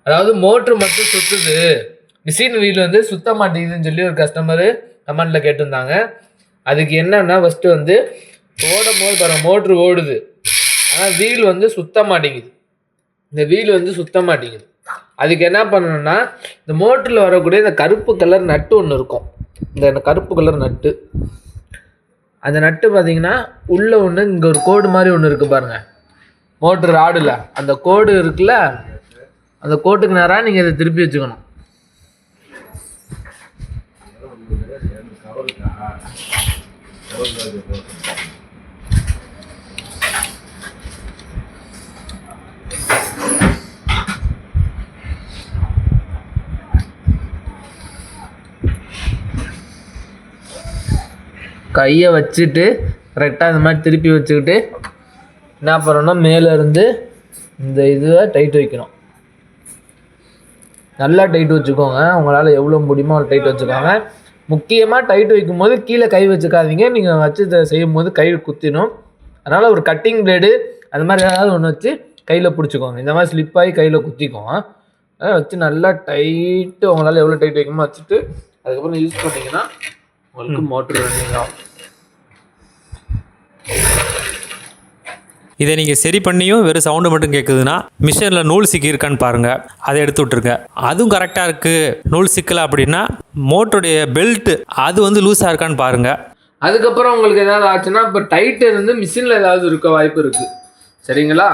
அதாவது மோட்ரு மட்டும் சுற்றுது, மிஷின் வீல் வந்து சுத்த மாட்டேங்குதுன்னு சொல்லி ஒரு கஸ்டமரு கமெண்டில் கேட்டிருந்தாங்க. அதுக்கு என்னன்னா ஃபஸ்ட்டு வந்து ஓடும் போது பாருங்கள் மோட்ரு ஓடுது, ஆனால் வீல் வந்து சுத்த மாட்டேங்குது. இந்த வீல் வந்து சுத்த மாட்டேங்குது. அதுக்கு என்ன பண்ணணும்னா இந்த மோட்டரில் வரக்கூடிய இந்த கருப்பு கலர் நட்டு ஒன்று இருக்கும், இந்த கருப்பு கலர் நட்டு, அந்த நட்டு பார்த்தீங்கன்னா உள்ளே ஒன்று இங்கே ஒரு கோடு மாதிரி ஒன்று இருக்குது பாருங்கள், மோட்ரு ராடில் அந்த கோடு இருக்குல்ல, அந்த கோட்டுக்கு நேராக நீங்கள் இதை திருப்பி வச்சுக்கணும். கையை வச்சுட்டு கரெக்டாக இந்த மாதிரி திருப்பி வச்சுக்கிட்டு என்ன பண்ணணும்னா மேலே இருந்து இந்த இதை டைட் வைக்கணும். நல்லா டைட் வச்சுக்கோங்க, உங்களால் எவ்வளோ முடியுமோ அவ்வளோ டைட் வச்சுக்கோங்க. முக்கியமாக டைட் வைக்கும்போது கீழே கை வச்சுக்காதீங்க, நீங்கள் வச்சு செய்யும் போது கை குத்திடும். அதனால் ஒரு கட்டிங் பிளேடு அது மாதிரி ஏதாவது ஒன்று வச்சு கையில் பிடிச்சிக்கோங்க. இந்த மாதிரி ஸ்லிப்பாகி கையில் குத்திக்கோங்க. அதை வச்சு நல்லா டைட்டு உங்களால் எவ்வளோ டைட் வைக்குமோ வச்சுட்டு அதுக்கப்புறம் யூஸ் பண்ணிங்கன்னா உங்களுக்கு மோட்ரு ரன்னிங் ஆகும். இதை நீங்கள் சரி பண்ணியும் வெறும் சவுண்டு மட்டும் கேட்குதுன்னா மிஷினில் நூல் சிக்கி இருக்கான்னு பாருங்கள், அதை எடுத்து விட்ருங்க. அதுவும் கரெக்டாக இருக்குது, நூல் சிக்கலை அப்படின்னா மோட்டருடைய பெல்ட்டு அது வந்து லூஸாக இருக்கான்னு பாருங்கள். அதுக்கப்புறம் உங்களுக்கு ஏதாவது ஆச்சுன்னா இப்போ டைட்டு இருந்து மிஷினில் ஏதாவது இருக்க வாய்ப்பு இருக்குது. சரிங்களா?